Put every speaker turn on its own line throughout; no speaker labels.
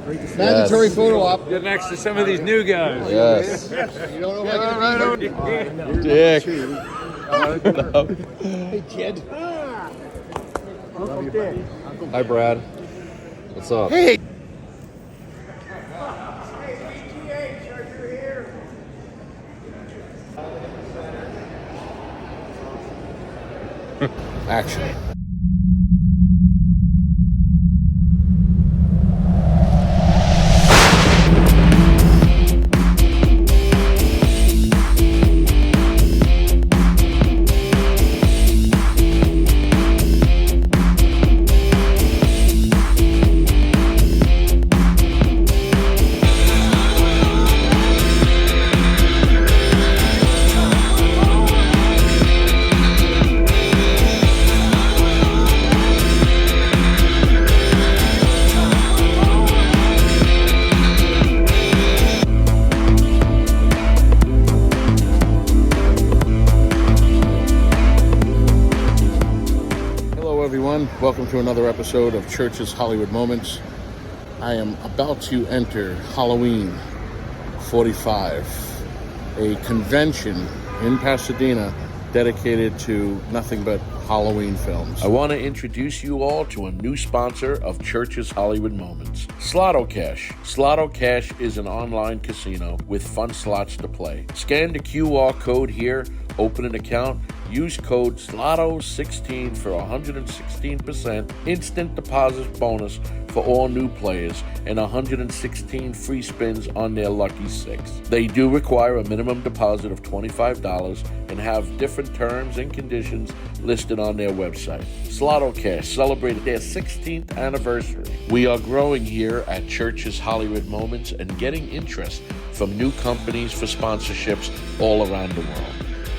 Mandatory photo op.
Get next to some of these new guys.
Yes. You don't know what
Dick.
Hey, kid.
Hi, Brad. What's up?
Hey.
Action. Welcome to another episode of Church's Hollywood Moments. I am about to enter Halloween45, a convention in Pasadena dedicated to nothing but Halloween films. I want to introduce you all to a new sponsor of Church's Hollywood Moments, Slotto Cash. Slotto Cash is an online casino with fun slots to play. Scan the QR code here, open an account, use code SLOTTO16 for 116% instant deposit bonus for all new players and 116 free spins on their lucky six. They do require a minimum deposit of $25 and have different terms and conditions listed on their website. Slotto Cash celebrated their 16th anniversary. We are growing here at Church's Hollywood Moments and getting interest from new companies for sponsorships all around the world.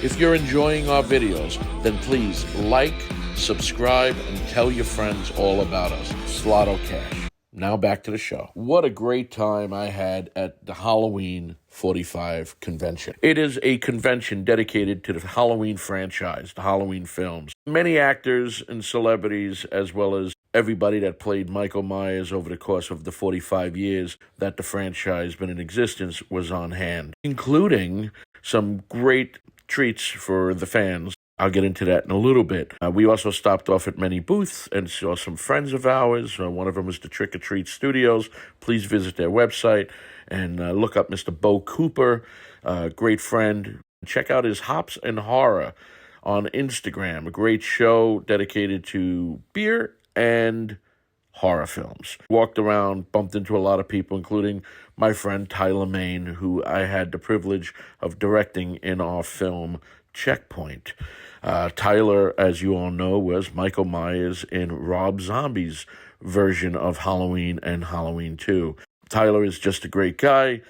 If you're enjoying our videos, then please like, subscribe, and tell your friends all about us. Slotto Cash. Now back to the show. What a great time I had at the Halloween45 convention. It is a convention dedicated to the Halloween franchise, the Halloween films. Many actors and celebrities, as well as everybody that played Michael Myers over the course of the 45 years that the franchise been in existence, was on hand, including some great treats for the fans. I'll get into that in a little bit. We also stopped off at many booths and saw some friends of ours. One of them was the Trick or Treat Studios. Please visit their website and look up Mr. Bo Cooper, great friend. Check out his Hops and Horror on Instagram, a great show dedicated to beer and horror films. Walked around, bumped into a lot of people, including my friend Tyler Main, who I had the privilege of directing in our film Checkpoint. Tyler, as you all know, was Michael Myers in Rob Zombie's version of Halloween and Halloween 2. Tyler is just a great guy.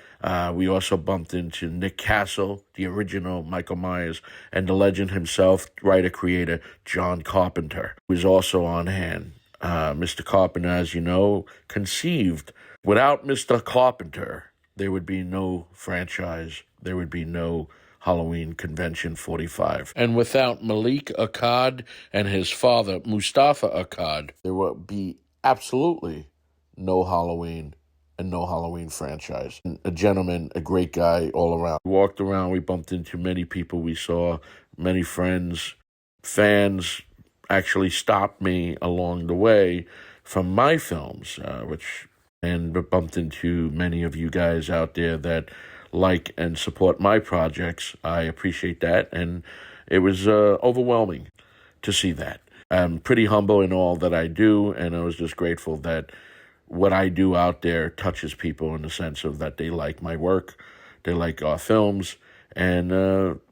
We also bumped into Nick Castle, the original Michael Myers, and the legend himself, writer-creator John Carpenter, who is also on hand. Mr. Carpenter, as you know, conceived. Without Mr. Carpenter, there would be no franchise. There would be no Halloween Convention 45. And without Malik Akkad and his father, Mustafa Akkad, there would be absolutely no Halloween and no Halloween franchise. And a gentleman, a great guy all around. We walked around, we bumped into many people we saw, many friends, fans actually stopped me along the way from my films, and bumped into many of you guys out there that like and support my projects. I appreciate that, and it was overwhelming to see that. I'm pretty humble in all that I do, and I was just grateful that what I do out there touches people in the sense of that they like my work, they like our films, and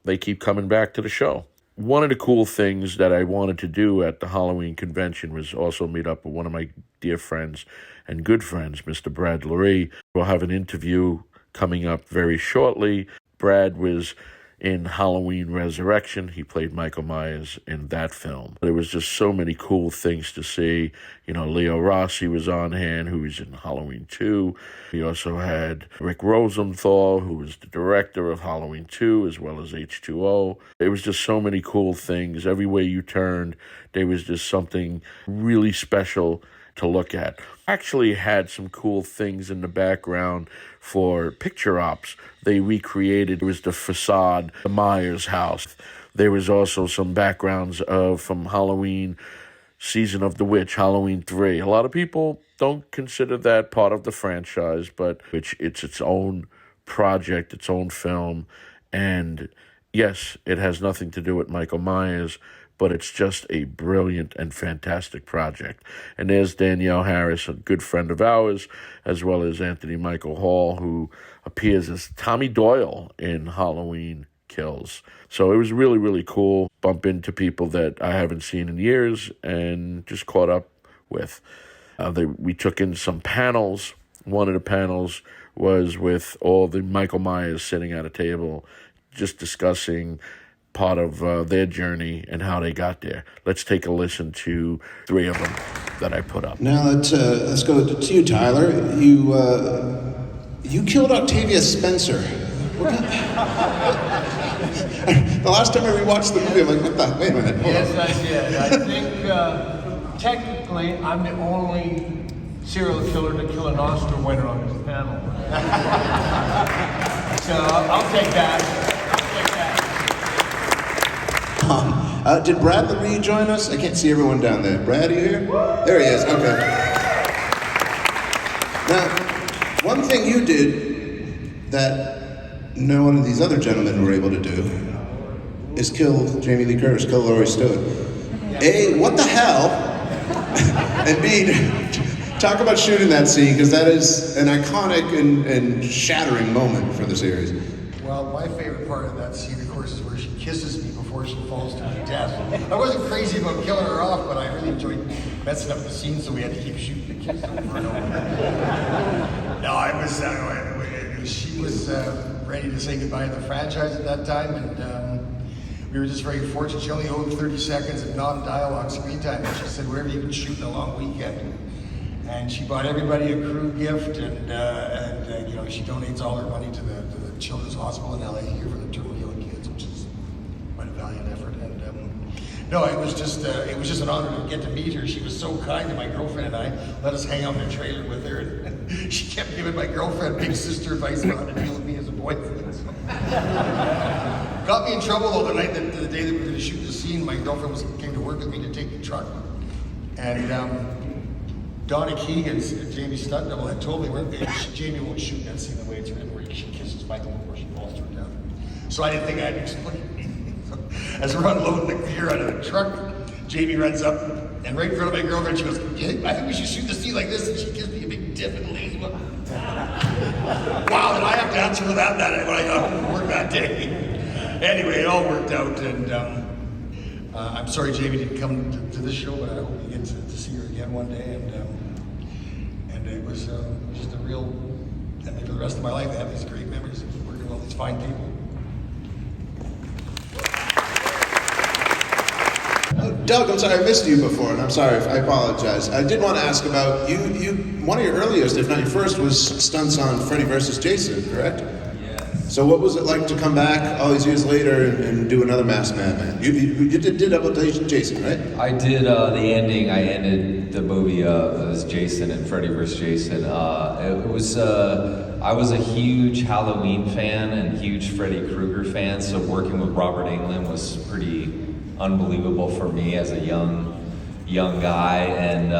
they keep coming back to the show. One of the cool things that I wanted to do at the Halloween convention was also meet up with one of my dear friends and good friends, Mr. Brad Larie. We'll have an interview coming up very shortly. Brad was in Halloween Resurrection. He played Michael Myers in that film. There was just so many cool things to see. You know, Leo Rossi was on hand, who was in Halloween 2. We also had Rick Rosenthal, who was the director of Halloween 2, as well as H2O. It was just so many cool things. Everywhere you turned, there was just something really special to look at. Actually had some cool things in the background for picture ops. They recreated, it was the facade, the Myers house. There was also some backgrounds from Halloween, Season of the Witch, Halloween 3. A lot of people don't consider that part of the franchise, but it's its own project, its own film. And yes, it has nothing to do with Michael Myers, but it's just a brilliant and fantastic project. And there's Danielle Harris, a good friend of ours, as well as Anthony Michael Hall, who appears as Tommy Doyle in Halloween Kills. So it was really, really cool. Bump into people that I haven't seen in years and just caught up with. We took in some panels. One of the panels was with all the Michael Myers sitting at a table, just discussing part of their journey and how they got there. Let's take a listen to 3 of them that I put up.
Now let's go to you, Tyler. You killed Octavia Spencer. The last time I rewatched the movie, I'm like, what the? Wait a minute.
Yes, I did. I think technically I'm the only serial killer to kill an Oscar winner on this panel. So I'll take that.
Did Brad Larie join us? I can't see everyone down there. Brad, are you here? There he is, okay. Now, one thing you did that no one of these other gentlemen were able to do is kill Jamie Lee Curtis, kill Laurie Strode. A, what the hell? And B, talk about shooting that scene, because that is an iconic and shattering moment for the series.
Well, my favorite part of that scene, of course, is where she kisses me before she falls to her death. I wasn't crazy about killing her off, but I really enjoyed messing up the scene, so we had to keep shooting the kiss over and over. No, she was ready to say goodbye to the franchise at that time, and we were just very fortunate. She only owed 30 seconds of non-dialogue screen time, and she said, whatever you can shoot in a long weekend. And she bought everybody a crew gift, and you know, she donates all her money to the Children's Hospital in LA here for the terminally ill kids, which is quite a valiant effort. And no, it was just an honor to get to meet her. She was so kind to my girlfriend and I. Let us hang out in a trailer with her, and she kept giving my girlfriend big sister advice on how to deal with me as a boyfriend. Got me in trouble though the day that we were going to shoot the scene. My girlfriend came to work with me to take the truck, and Donna Keegan's Jamie stunt double had told me Jamie won't shoot that scene the way it's written, where she kisses Michael before she falls to her death. So I didn't think I'd explain. So as we're unloading the gear out of the truck, Jamie runs up, and right in front of my girlfriend, she goes, I think we should shoot the scene like this, and she gives me a big dip and lazy look. Wow, did I have to answer for that when I got home from work that day? Anyway, it all worked out, and I'm sorry Jamie didn't come to this show, but I hope you get to see her again one day. And it was just a real, I mean, for the rest of my life, I have these great memories of working with all these fine people.
Doug, I'm sorry I missed you before, and I'm sorry, I apologize. I did want to ask about you. One of your earliest, if not your first, was stunts on Freddy vs. Jason, correct?
Yes.
So what was it like to come back all these years later and do another Masked Madman? You did Double Jason, right?
I did the ending. I ended the movie as Jason and Freddy vs. Jason. It was I was a huge Halloween fan and huge Freddy Krueger fan, so working with Robert Englund was pretty unbelievable for me as a young guy. And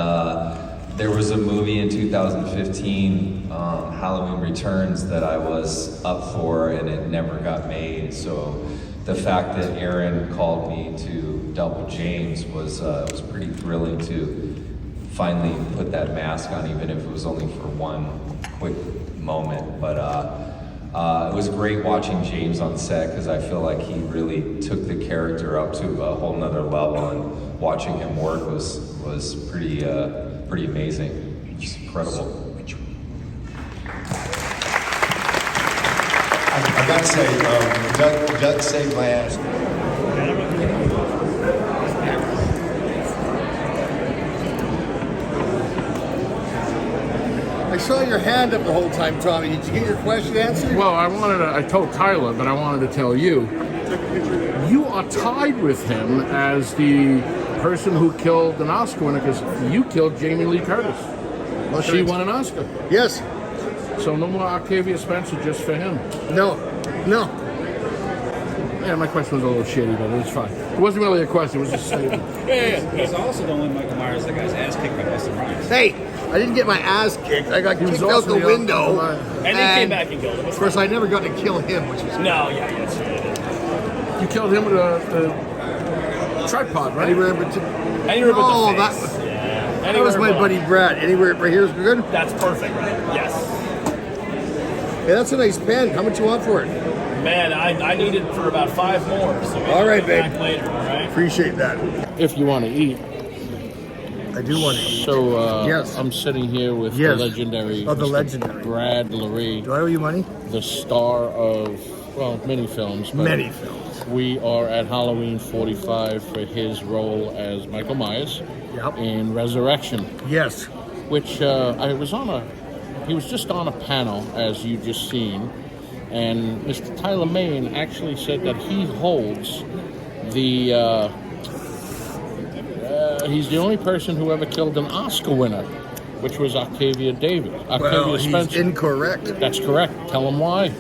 there was a movie in 2015, Halloween Returns, that I was up for, and it never got made. So the fact that Aaron called me to double James was pretty thrilling to finally put that mask on, even if it was only for one quick moment. But it was great watching James on set, because I feel like he really took the character up to a whole nother level, and watching him work was pretty amazing. Just incredible.
I gotta say, Doug saved my ass. I saw your hand up the whole time, Tommy. Did you get your question answered?
Well, I told Tyler, but I wanted to tell you. You are tied with him as the person who killed an Oscar winner, because you killed Jamie Lee Curtis.
Well,
She won an Oscar.
Yes.
So no more Octavia Spencer just for him.
No.
Yeah, my question was a little shitty, but it was fine. It wasn't really a question, it was just a statement.
He's also the only Michael Myers that got his ass kicked by Busta Rhymes.
Hey, I didn't get my ass kicked. I got kicked out the window.
And then came back and killed him.
Of course, I never got to kill him, which was...
No, yeah.
You killed him with a tripod, right?
Anywhere but...
Anywhere but
Oh,
the face.
that was my buddy Brad. Anywhere right here's good?
That's perfect, right? Yes.
Hey, that's a nice pen. How much you want for it?
Man, I need it for about 5 more. So maybe
All right,
I'll get
babe.
back later, all right?
Appreciate that.
If you want to eat.
I do want to eat.
So
Yes.
I'm sitting here with
Yes.
the legendary,
Oh, the
Mr.
legendary.
Brad Larie,
Do I owe you money?
the star of, well, many films. But
Many films.
We are at Halloween45 for his role as Michael Myers
Yep.
in Resurrection,
Yes.
which he was just on a panel, as you just seen, and Mr. Tyler Main actually said that he holds the, he's the only person who ever killed an Oscar winner, which was Octavia
Well, he's
Spencer.
incorrect.
That's correct. Tell him why.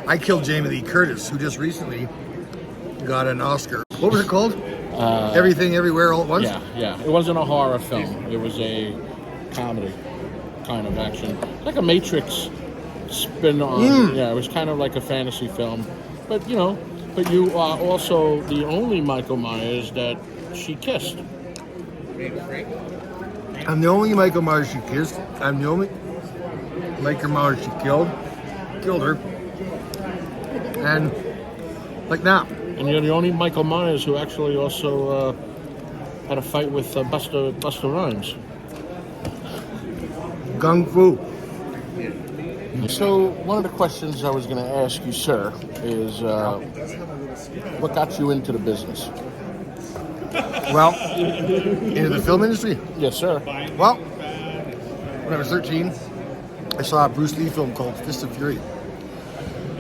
I killed Jamie Lee Curtis, who just recently got an Oscar. What was it called? Everything, Everywhere, All at Once?
Yeah. It wasn't a horror film. It was a comedy kind of action. Like a Matrix spin on. Yeah, it was kind of like a fantasy film. But, you are also the only Michael Myers that she kissed.
I'm the only Michael Myers she kissed. I'm the only Michael Myers she killed. Killed her. And, like now.
And you're the only Michael Myers who actually also had a fight with Busta Rhymes.
Gung Fu.
So one of the questions I was going to ask you, sir, is what got you into the business?
Well, into the film industry?
Yes, sir.
Well, when I was 13, I saw a Bruce Lee film called Fist of Fury.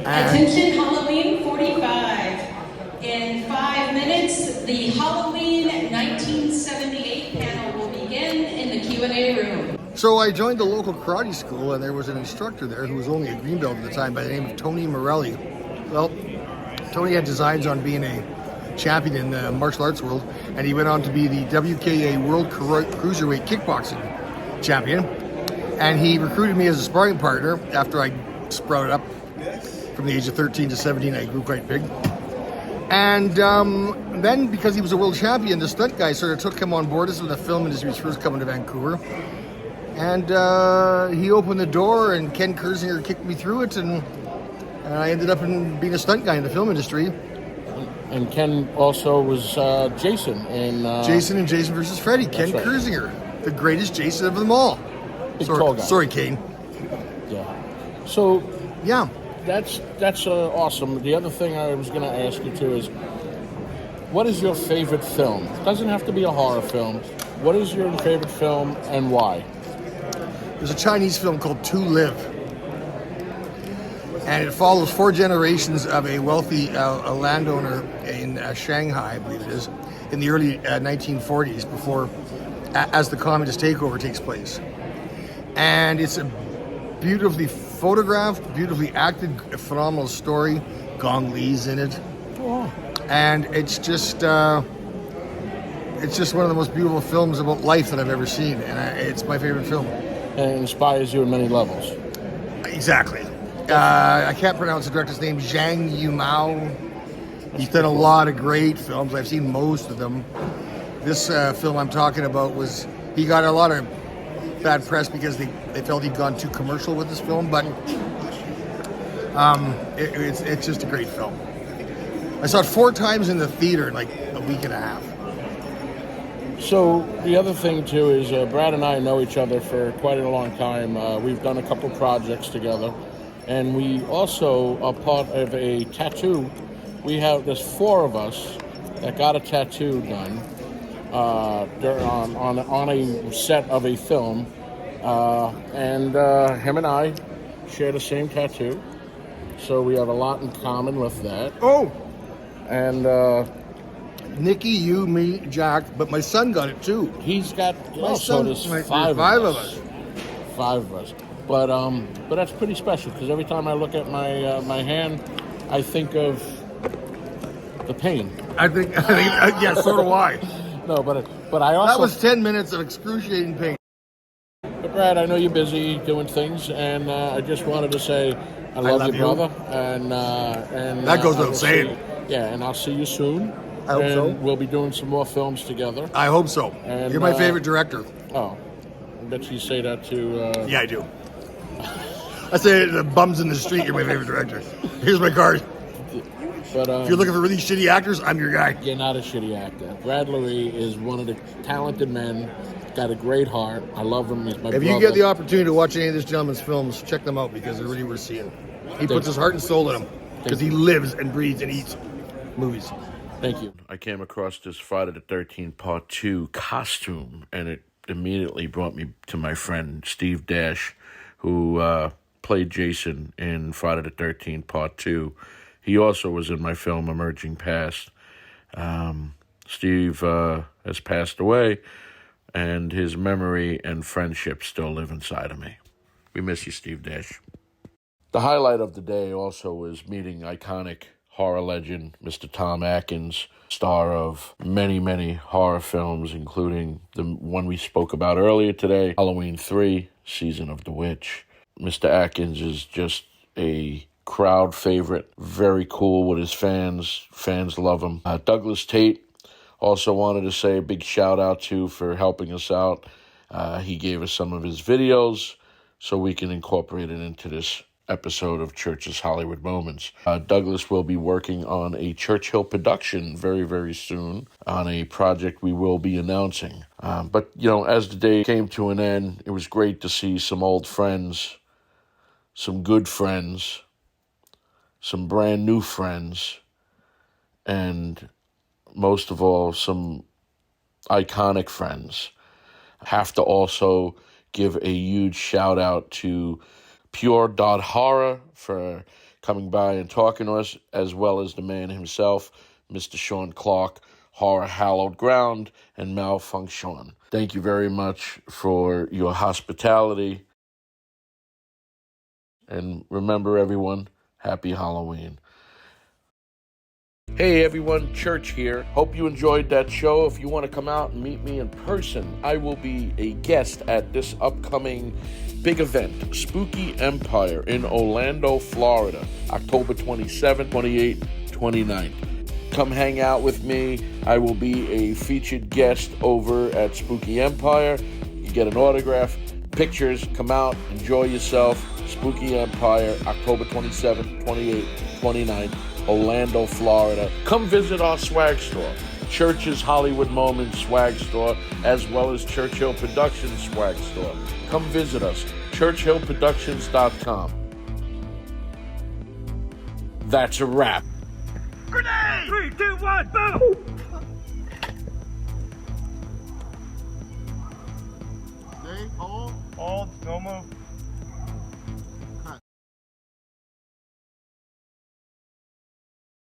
And
Attention Halloween 45. In 5 minutes, the Halloween 1978 panel will begin in the Q&A room.
so I joined the local karate school, and there was an instructor there who was only a green belt at the time by the name of Tony Morelli. Well, Tony had designs on being a champion in the martial arts world, and he went on to be the WKA World Cruiserweight Kickboxing champion. And he recruited me as a sparring partner after I sprouted up. From the age of 13 to 17, I grew quite big. And then, because he was a world champion, the stunt guy sort of took him on board. This was when the film industry was first coming to Vancouver. And he opened the door, and Ken Kersinger kicked me through it, and I ended up being a stunt guy in the film industry.
And Ken also was Jason in...
Jason and Jason versus Freddy. Ken
right.
Kersinger, the greatest Jason of them all.
Big tall guy.
Sorry, Kane.
Yeah. So...
Yeah.
That's awesome. The other thing I was going to ask you too is, what is your favorite film? It doesn't have to be a horror film. What is your favorite film and why?
There's a Chinese film called To Live. And it follows 4 generations of a wealthy landowner in Shanghai, I believe it is, in the early 1940s, as the communist takeover takes place. And it's a beautifully photographed, beautifully acted, a phenomenal story. Gong Li's in it.
Oh.
And it's just one of the most beautiful films about life that I've ever seen. And it's my favorite film.
And it inspires you in many levels.
Exactly. I can't pronounce the director's name, Zhang Yimou. He's done a lot of great films. I've seen most of them. This film I'm talking about he got a lot of bad press because they felt he'd gone too commercial with this film, but it's just a great film. I saw it 4 times in the theater in like a week and a half.
So the other thing too is Brad and I know each other for quite a long time. We've done a couple projects together, and we also are part of a tattoo. There's 4 of us that got a tattoo done on a set of a film, and him and I share the same tattoo, so we have a lot in common with that.
Oh!
And
Nikki, you, me, Jack, but my son got it too.
He's got.
My
So
son,
there's
my-
five
of us.
5 of us. But that's pretty special because every time I look at my my hand, I think of the pain.
I think yeah, so do I.
No, but I also.
That was 10 minutes of excruciating pain.
But Brad, I know you're busy doing things, and I just wanted to say I love you, brother, and
That goes
I will
without saying.
and I'll see you soon.
I hope so.
We'll be doing some more films together.
I hope so.
And,
You're my favorite director.
Oh, I bet you say that to.
Yeah, I do. I say it to the bums in the street, you're my favorite director. Here's my card.
But
If you're looking for really shitty actors, I'm your guy.
you're not a shitty actor. Brad Larie is one of the talented men. Got a great heart. I love him. He's my
If
brother.
you get the opportunity to watch any of this gentleman's films, check them out because they're really worth seeing. He puts his heart and soul in them because he lives and breathes and eats movies.
Thank you. I came across this Friday the 13th Part 2 costume, and it immediately brought me to my friend Steve Dash, who played Jason in Friday the 13th Part 2. He also was in my film Emerging Past. Steve has passed away, and his memory and friendship still live inside of me. We miss you, Steve Dash. The highlight of the day also was meeting iconic horror legend Mr. Tom Atkins, star of many, many horror films, including the one we spoke about earlier today, Halloween 3, Season of the Witch. Mr. Atkins is just a crowd favorite, very cool with his fans. Fans love him. Douglas Tate, also wanted to say a big shout out to for helping us out. He gave us some of his videos so we can incorporate it into this episode of Church's Hollywood Moments. Douglas will be working on a Churchill production very, very soon on a project we will be announcing. But, you know, as the day came to an end, it was great to see some old friends, some good friends, some brand new friends, and most of all, some iconic friends. I have to also give a huge shout out to Pure.Horror for coming by and talking to us, as well as the man himself, Mr. Sean Clark, Horror Hallowed Ground, and Malfunction. Thank you very much for your hospitality. And remember, everyone, happy Halloween. Hey everyone, Church here. Hope you enjoyed that show. If you want to come out and meet me in person, I will be a guest at this upcoming big event, Spooky Empire in Orlando, Florida, October 27th, 28th, 29th. Come hang out with me. I will be a featured guest over at Spooky Empire. You get an autograph, pictures, come out, enjoy yourself. Spooky Empire, October 27th, 28th, 29th. Orlando, Florida. Come visit our swag store, Church's Hollywood Moments swag store, as well as Churchill Productions swag store. Come visit us, churchillproductions.com. That's a wrap.
Grenade! 3, 2, 1, boom!
Stay, hold.
Hold, don't move.